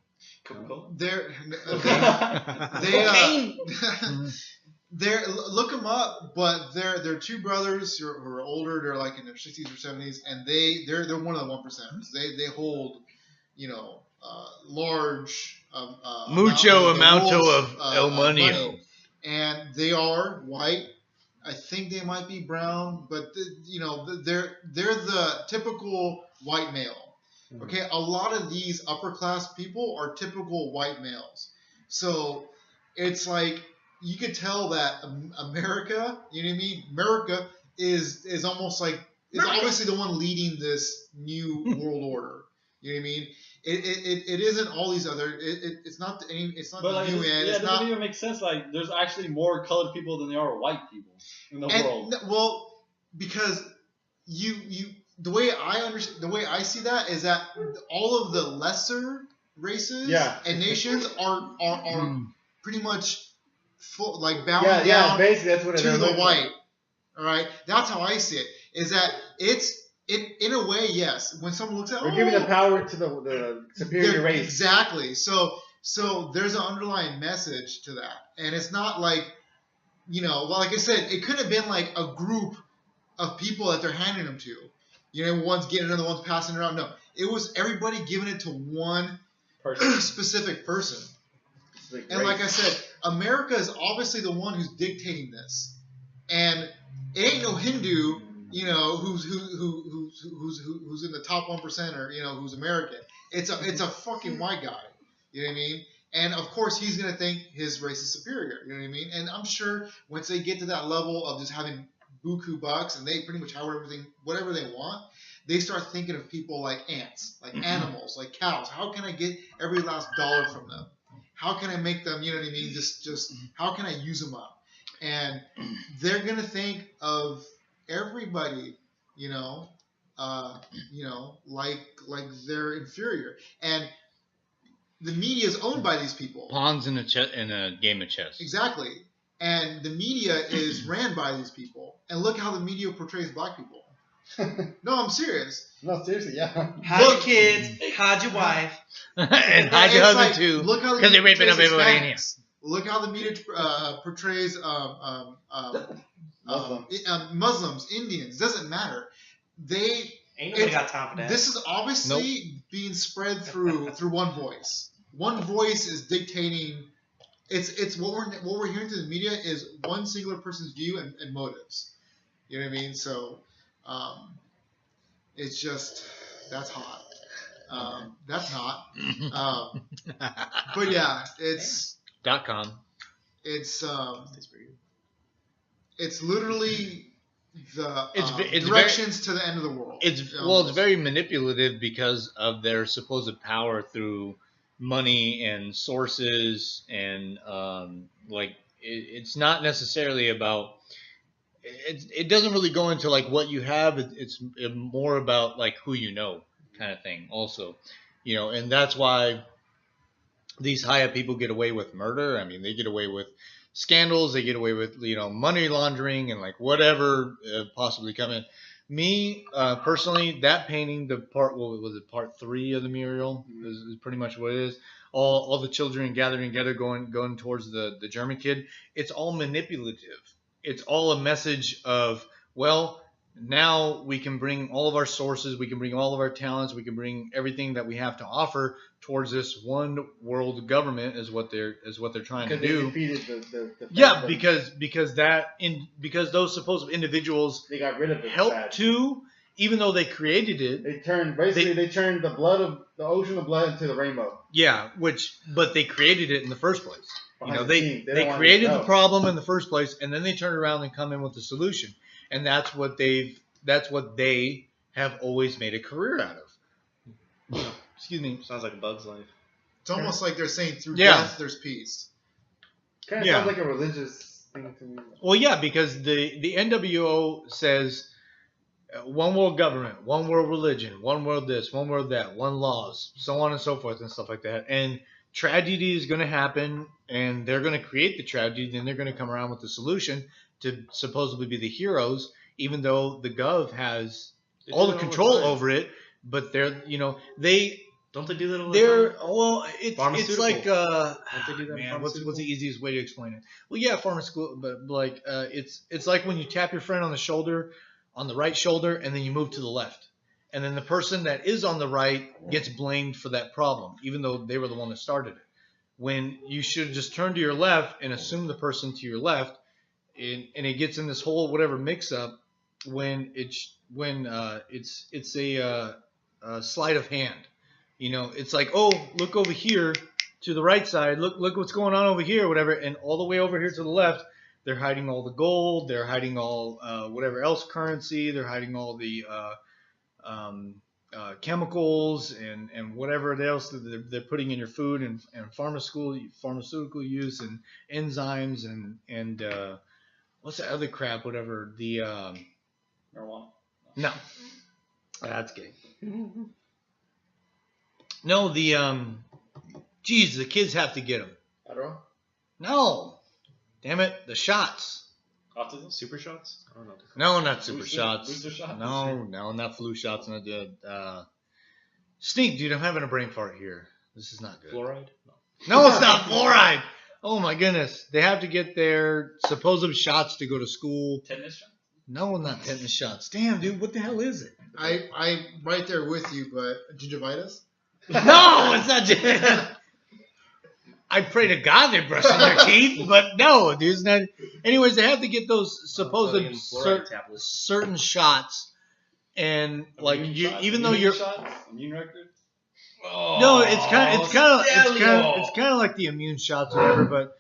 They're look them up, but they're two brothers who are older. They're like in their 60s or 70s, and they're one of the 1%ers. They hold, large mucho amounto of el money, and they are white. I think they might be brown, but they're the typical white male. Okay, a lot of these upper class people are typical white males. So it's like, you could tell that America, you know what I mean? America is almost like is obviously the one leading this new world order. You know what I mean? It isn't all these other. It's not it's not But the like, UN. yeah, It's it not. doesn't even make sense. Like, there's actually more colored people than there are white people in the world. Well, because the way I understand, the way I see that is that all of the lesser races and nations are pretty much full, like bowing down basically that's what it to is. the white. All right, that's how I see it. Is that in a way, yes. When someone looks at, we're giving the power to the superior race. Exactly. So there's an underlying message to that, and it's not like, like I said, it could have been like a group of people that they're handing them to. One's getting it, the one's passing it around. No, it was everybody giving it to one specific person. And like I said, America is obviously the one who's dictating this, and it ain't no Hindu, who's in the top 1% or who's American. It's a fucking white guy. You know what I mean? And of course he's gonna think his race is superior. You know what I mean? And I'm sure once they get to that level of just having buku bucks and they pretty much have whatever they want, they start thinking of people like ants, like animals, like cows. How can I get every last dollar from them? How can I make them, you know what I mean? Just how can I use them up? And they're gonna think of everybody, like they're inferior. And the media is owned by these people. Pawns in a game of chess. Exactly. And the media is ran by these people. And look how the media portrays black people. No, I'm serious. No, seriously, yeah. Hide your kids, hide your wife. And hide your husband too. Look how because they're raping up everybody in here. Look how the media portrays Muslims, Indians. Doesn't matter. Ain't nobody got time for that. This is obviously being spread through one voice. One voice is dictating. It's what we're hearing through the media is one singular person's view and motives. You know what I mean? So, it's just that's hot. That's not. But yeah, it's .com. It's literally the it's directions to the end of the world. It's very manipulative because of their supposed power through money and sources, and it's not necessarily about. It doesn't really go into like what you have. It's more about like who you know, kind of thing. Also, and that's why these high up people get away with murder. I mean, they get away with scandals. They get away with money laundering and like whatever possibly come in. Me personally, that painting, what was it, part 3 of the mural is pretty much what it is. All the children gathering together, going towards the German kid. It's all manipulative. It's all a message of, well, now we can bring all of our sources, we can bring all of our talents, we can bring everything that we have to offer towards this one world government is what they're trying to do. They defeated the yeah, because those supposed individuals they got rid of it. Helped to, even though they created it. They turned the blood of the ocean of blood into the rainbow. Yeah, but they created it in the first place. They created the problem in the first place, and then they turn around and come in with the solution, and that's what they have always made a career out of. Excuse me. Sounds like a Bug's Life. It's almost like they're saying through death there's peace. Kind of sounds like a religious thing to me. Well, yeah, because the NWO says one world government, one world religion, one world this, one world that, one laws, so on and so forth and stuff like that. And tragedy is going to happen, and they're going to create the tragedy, then they're going to come around with the solution to supposedly be the heroes, even though the Gov has all the control over it. But they're, they don't they do that all the time? It's like what's the easiest way to explain it? Well, yeah, pharmaceutical, but like it's like when you tap your friend on the shoulder, on the right shoulder, and then you move to the left. And then the person that is on the right gets blamed for that problem, even though they were the one that started it. When you should just turn to your left and assume the person to your left, and it gets in this whole whatever mix-up when it's a sleight of hand. It's like, oh, look over here to the right side. Look what's going on over here, whatever. And all the way over here to the left, they're hiding all the gold. They're hiding all whatever else currency. They're hiding all the chemicals and whatever else that they're putting in your food and pharmaceutical use and enzymes and what's that other crap? Whatever the marijuana. No, that's gay. No, the geez, the kids have to get them. Adderall? No, damn it, the shots. Autism? Super shots? I don't know. No, not super shots. Booster shots? No, not flu shots. Not good. Stink, dude. I'm having a brain fart here. This is not good. Fluoride? No, it's not fluoride. Oh my goodness. They have to get their supposed shots to go to school. Tetanus shots? No, not tetanus shots. Damn, dude. What the hell is it? I'm right there with you, but gingivitis? No, it's not gingivitis. I pray to God they're brushing their teeth, but no, dude, it's not. Anyways, they have to get those supposed certain shots, and like even though you're immune record. Oh, no, it's kind of like the immune shots or whatever, but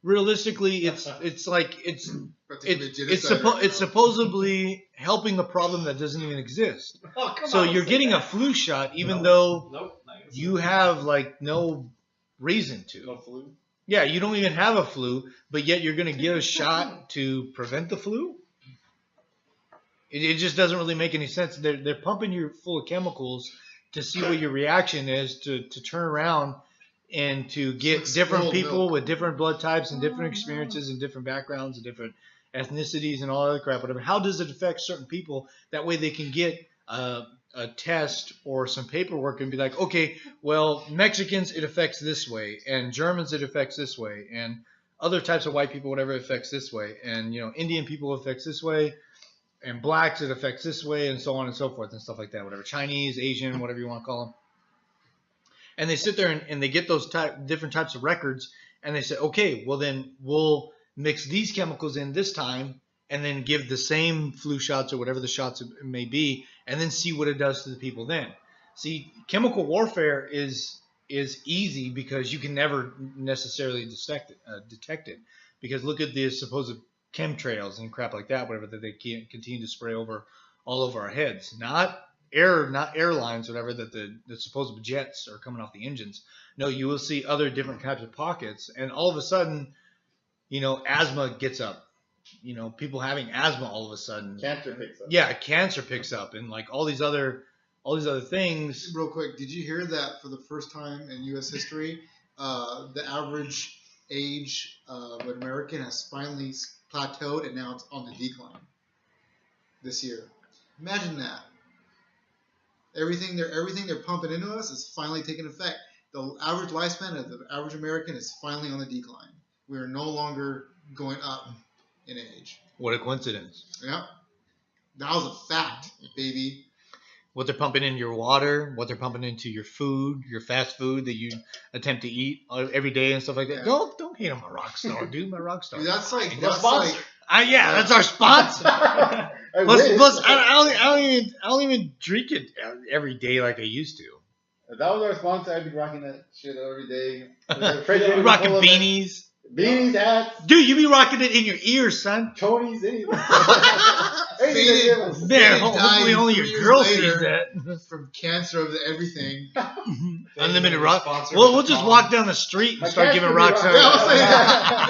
realistically, it's supposedly helping a problem that doesn't even exist. Oh, so you're getting a flu shot, even though you have like no reason to. No flu? Yeah, you don't even have a flu, but yet you're going to get a shot to prevent the flu? It just doesn't really make any sense. They're pumping you full of chemicals to see what your reaction is, to turn around and to get different people with different blood types and different experiences and different backgrounds and different ethnicities and all that other crap, whatever. How does it affect certain people? That way they can get a test or some paperwork and be like, okay, well, Mexicans, it affects this way, and Germans, it affects this way, and other types of white people, whatever, it affects this way, and, Indian people, it affects this way, and blacks, it affects this way, and so on and so forth, and stuff like that, whatever. Chinese, Asian, whatever you want to call them. And they sit there and they get those different types of records, and they say, okay, well, then we'll mix these chemicals in this time, and then give the same flu shots or whatever the shots may be, and then see what it does to the people then. See, chemical warfare is easy because you can never necessarily detect it. Because look at the supposed chemtrails and crap like that, whatever, that they can't continue to spray all over our heads. Not airlines, whatever, that the supposed jets are coming off the engines. No, you will see other different types of pockets, and all of a sudden, asthma gets up. People having asthma all of a sudden. Cancer picks up. Yeah, cancer picks up, and like all these other things. Real quick, did you hear that for the first time in U.S. history, the average age of an American has finally plateaued and now it's on the decline this year? Imagine that. Everything they're pumping into us is finally taking effect. The average lifespan of the average American is finally on the decline. We are no longer going up in age. What a coincidence. Yep. That was a fact, baby. What they're pumping in your water, what they're pumping into your food, your fast food that you attempt to eat every day and stuff like that. Yeah. Don't hate on my rock star, dude. My rock star. Dude, that's our sponsor. Plus, I don't even drink it every day like I used to. If that was our sponsor, I'd be rocking that shit every day. Rocking beanies. Beanies, hats. Dude, you be rocking it in your ears, son. Chonies, anything. Man, hopefully only your girl sees that. From cancer of everything. Unlimited rock. We'll just walk down the street and start giving rock stars.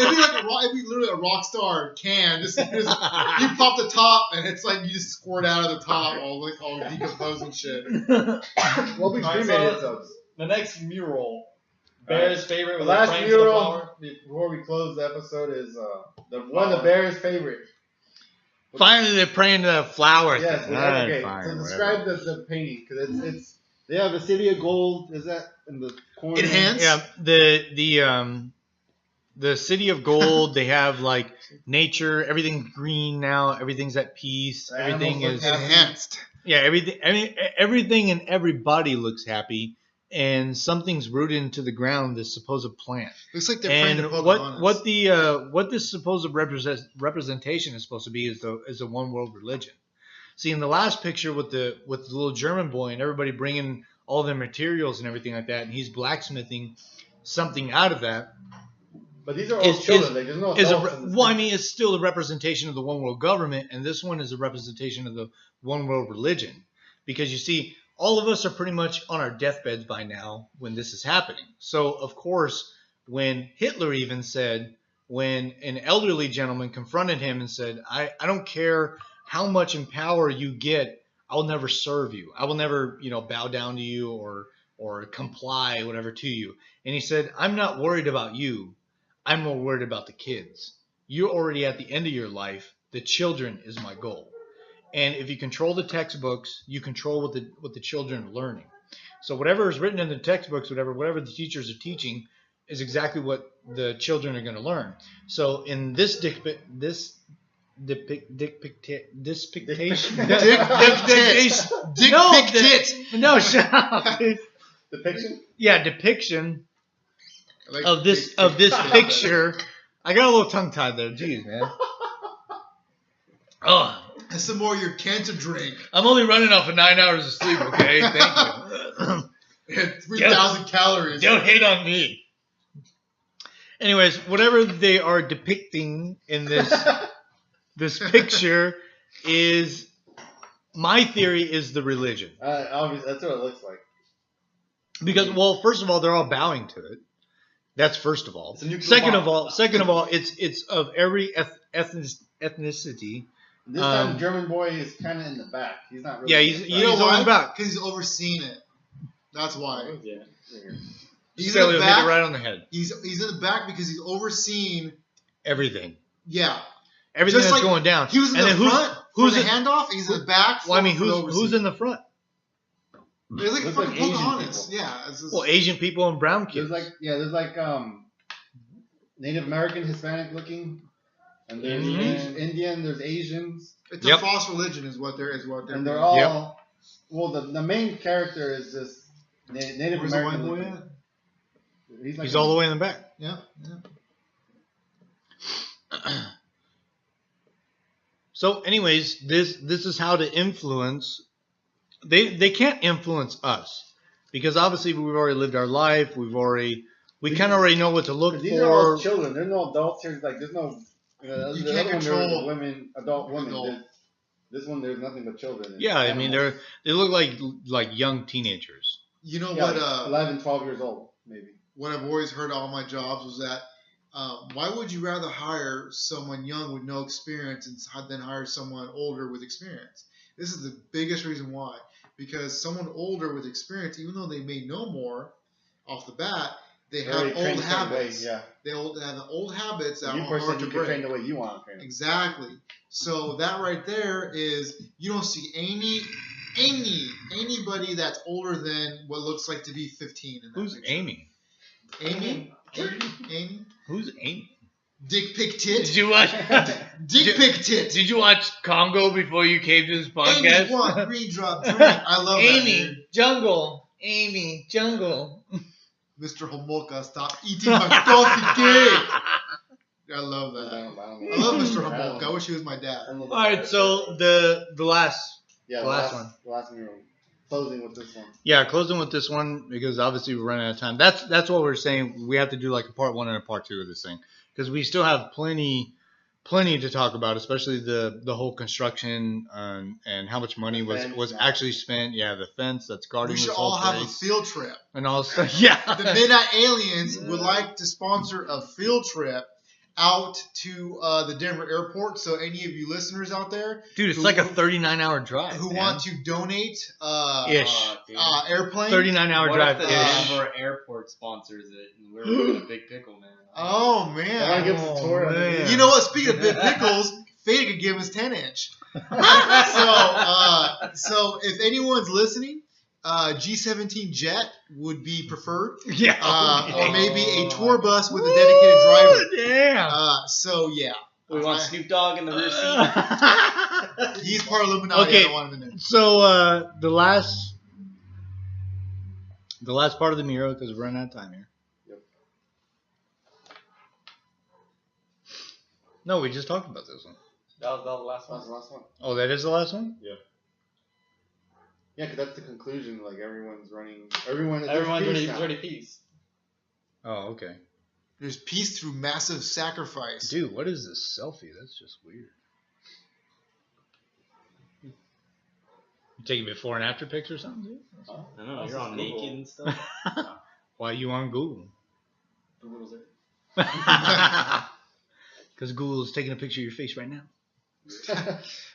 It'd be literally a rock star can. You pop the top and it's like you just squirt out of the top, all decomposed and shit. We'll be cremated. The next mural. Bear's favorite. The last mural before we close the episode is the Bear's favorite. Finally, they're praying to the flower. Yes, okay. So describe the painting, because it's they have a city of gold. Is that in the corner? Enhanced. Yeah, the city of gold. They have like nature, everything green now. Everything's at peace. Everything is enhanced. Yeah, everything. I mean, everything and everybody looks happy. And something's rooted into the ground, this supposed plant. Looks like they're praying to Pocahontas. What this supposed representation is supposed to be is a one world religion. See, in the last picture with the little German boy and everybody bringing all their materials and everything like that, and he's blacksmithing something out of that. But these are all children. Like, there's no adults well, I mean, it's still a representation of the one world government, and this one is a representation of the one world religion. Because you see, all of us are pretty much on our deathbeds by now when this is happening. So, of course, when Hitler even said, when an elderly gentleman confronted him and said, I don't care how much in power you get, I'll never serve you. I will never, bow down to you or comply, whatever, to you. And he said, I'm not worried about you. I'm more worried about the kids. You're already at the end of your life. The children is my goal. And if you control the textbooks, you control what the children are learning. So whatever is written in the textbooks, whatever the teachers are teaching, is exactly what the children are going to learn. So in this depiction of this picture. I got a little tongue tied there. Jeez, man. Oh, and some more of your cancer drink. I'm only running off of 9 hours of sleep. Okay, thank you. 3,000 calories. Don't hate on me. Anyways, whatever they are depicting in this picture is, my theory is the religion. Obviously, that's what it looks like. Because, well, first of all, they're all bowing to it. That's first of all. Second of all, it's of every ethnicity. This time, the German boy is kind of in the back. He's not really. Yeah, he's on the back because he's overseeing it. That's why. Yeah. He's in the back. Hit it right on the head. He's in the back because he's overseeing everything. Yeah. Everything that's going down. He was in the front. Who's the handoff? He's in the back. Well, I mean, who's in the front? There's like fucking Pocahontas. Yeah. Well, Asian people and brown kids. There's like Native American, Hispanic looking, and there's Indian. There's Asians. It's a false religion, is what they're. And they're all. Yep. Well, the main character is this Native American. Where's the white boy at? He's all the way in the back. Yeah. So, anyways, this is how to influence. They can't influence us because obviously we've already lived our life. We kind of already know what to look for. These are all children. There's no adults here. Like there's no. You can't control women, adult women. This one, there's nothing but children. Yeah, I mean they look like young teenagers. You know what? 11, 12 years old, maybe. What I've always heard all my jobs was that why would you rather hire someone young with no experience than hire someone older with experience? This is the biggest reason why. Because someone older with experience, even though they may know more off the bat, they have old habits. They have old habits that are hard to break. Train the way you want to train. Exactly. So that right there is you don't see anybody that's older than what looks like to be 15. Who's Amy? Amy? Who's Amy? Dick pic tit. Did you watch Dick pic tit? Did you watch Congo before you came to this podcast? Amy, one green drop drink. I love Amy, that. Jungle. Amy, Jungle. Mr. Homolka, stop eating my coffee cake. I love that. I love Mr. Homolka. I wish he was my dad. All right, so the last one. The last one. Closing with this one. Yeah, closing with this one because obviously we're running out of time. That's what we're saying. We have to do like a part 1 and a part 2 of this thing because we still have plenty to talk about, especially the whole construction and how much money was actually spent. Yeah, the fence that's guarding. We should all have a field trip. And also, yeah, the Midnightaliens would like to sponsor a field trip out to the Denver airport. So any of you listeners out there, dude, it's like a 39-hour drive. Who want to donate airplane? 39-hour drive. What if the Denver airport sponsors it and we're in a big pickle, man? Oh man! Man. You know what? Speaking of big pickles, Fade could give us 10-inch. So if anyone's listening, G17 jet would be preferred. Yeah. Or maybe a tour bus with a dedicated driver. Damn. So yeah. We want Snoop Dogg in the rear seat. He's part of Illuminati. Okay. I don't want him in there. So the last part of the mural because we're running out of time here. Yep. No, we just talked about this one. That was the last one. That's the last one. Oh, that is the last one? Yeah. Yeah, because that's the conclusion. Like everyone's running. Everyone's ready peace. Oh, okay. There's peace through massive sacrifice. Dude, what is this selfie? That's just weird. You taking before and after pics or something, dude? I don't know. You're all naked and stuff. Why are you on Google? Google's there. Because Google is taking a picture of your face right now.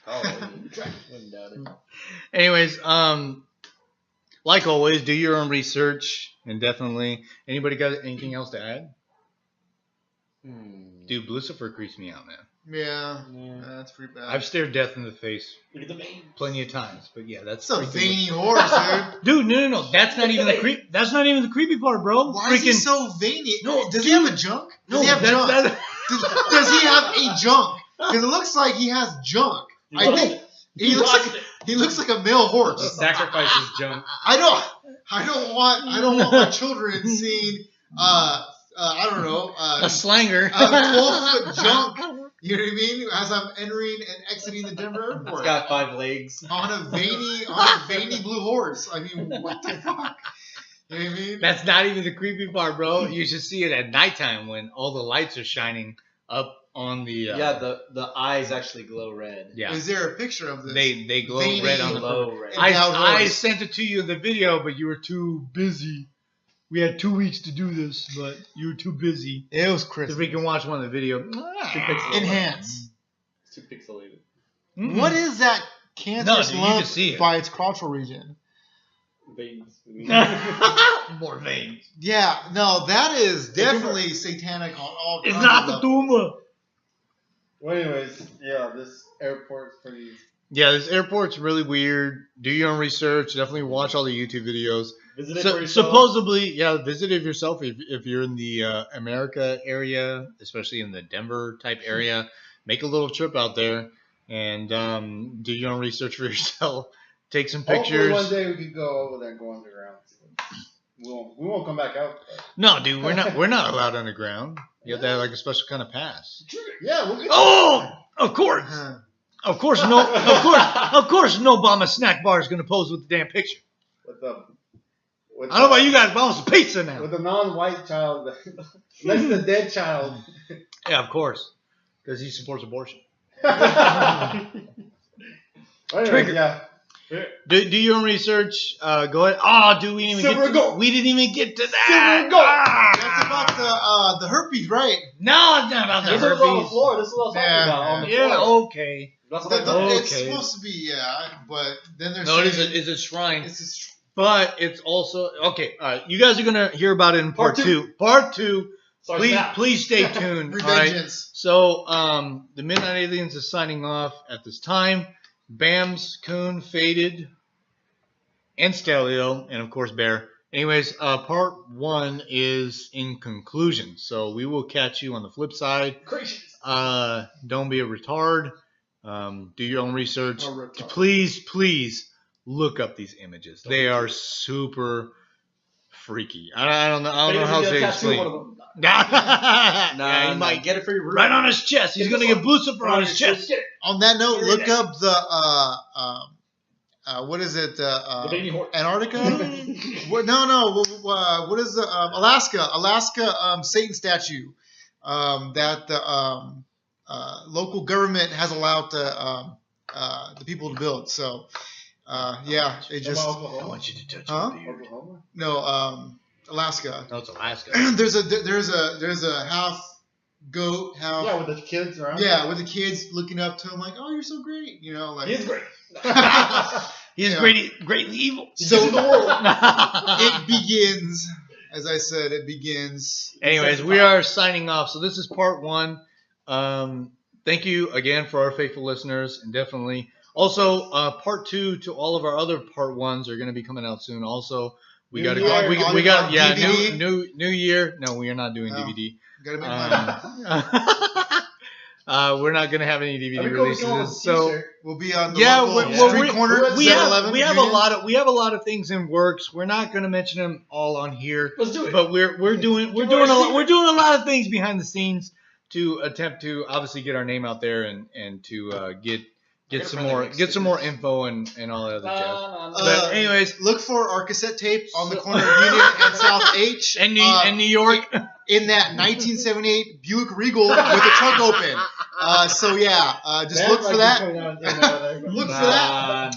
Wouldn't doubt it. Anyways, like always, do your own research and definitely. Anybody got anything else to add? Dude, Lucifer creeps me out, man. Yeah, that's pretty bad. I've stared death in the face Look at the veins. plenty of times, but yeah, that's It's a freaking- veiny horse, dude. Dude, no. That's not even the creep. That's not even the creepy part, bro. Why is he so veiny? No, does he have a junk? Does No, he have junk? that- Does he have a junk? Because it looks like he has junk. I think he looks like a male horse. Sacrifices junk. I don't want my children seeing I don't know a slanger, a 12-foot junk. You know what I mean? As I'm entering and exiting the Denver airport. It's got 5 legs. On a veiny blue horse. I mean, what the fuck? You know what I mean? That's not even the creepy part, bro. You should see it at nighttime when all the lights are shining up on the. Yeah, the eyes actually glow red. Yeah. Is there a picture of this? They glow Veiny red on the glow red. I sent it to you in the video, but you were too busy. We had 2 weeks to do this, but you were too busy. It was Christmas. If we can watch one of the video. Enhance. It's too pixelated. Mm-mm. What is that cancerous No, dude, you lump can see it. by its crotchal region? Veins. More veins. Yeah, no, that is definitely satanic on all It's kinds not of the levels. tumor. Well, anyways, yeah, this airport's pretty. Yeah, this airport's really weird. Do your own research. Definitely watch all the YouTube videos. Visit it for yourself. Supposedly, yeah, visit it yourself if you're in the America area, especially in the Denver type area. Make a little trip out there and do your own research for yourself. Take some pictures. Hopefully one day we can go over there and go underground. We won't come back out. No, dude, we're not allowed underground. You have to have like a special kind of pass. Yeah, we'll get. Oh, of course, of course, no Obama snack bar is gonna pose with the damn picture. I don't know about you guys, but I want some pizza now. With a non-white child, next to the dead child. Yeah, of course, because he supports abortion. Anyways, Trigger. yeah. Do your own research. Go ahead. Oh, dude, we didn't even get to that. That's about the herpes, right? No, it's not about the This was on the herpes. floor. This is what I was talking about. On the Yeah, floor. okay. That's what I thought. It's Okay. supposed to be, yeah, but then there's No, it's a shrine. It's a shrine. But it's also okay. You guys are gonna hear about it in part two. Part two. Sorry, Please stay tuned. All right. Revengeance. So the Midnight Aliens is signing off at this time. Bams, Coon, Faded, and Stelio, and of course Bear. Anyways, part 1 is in conclusion. So we will catch you on the flip side. Don't be a retard. Do your own research. Please look up these images. They are super freaky. I don't know how to explain. Yeah, he might get it for your room. right on his chest. He's gonna get Lucifer on his chest. On that note, look up the what is it? Antarctica? What is the Alaska Satan statue that the local government has allowed the people to build. So yeah, they just. I want you to touch your beard. No, Alaska. No, it's Alaska. there's a half goat, half Yeah, with the kids around. yeah, with the kids looking up to him like, oh, you're so great, you know, like He is great. He's Yeah. greatly evil. So it begins, as I said, it begins. Anyways, we are signing off. So this is part 1. Thank you again for our faithful listeners, and definitely also part 2 to all of our other part 1s are going to be coming out soon. Also, we got DVD? new year. No, we are not doing No. DVD. Gotta make money. We're not going to have any DVD releases. So We'll be on the yeah, local street corner. we have 7-Eleven, a Union. lot of things in works. We're not going to mention them all on here. Let's do it. But we're doing a lot of things behind the scenes to attempt to obviously get our name out there and to get get some more info and all that other jazz. But anyways, look for our cassette tape on the corner of Union and South H in New York in that 1978 Buick Regal with the trunk open. So yeah, just look for that. Look for that.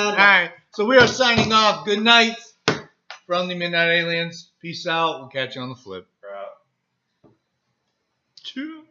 All right. So we are signing off. Good night from the Midnight Aliens. Peace out. We'll catch you on the flip. We're out. Cheers.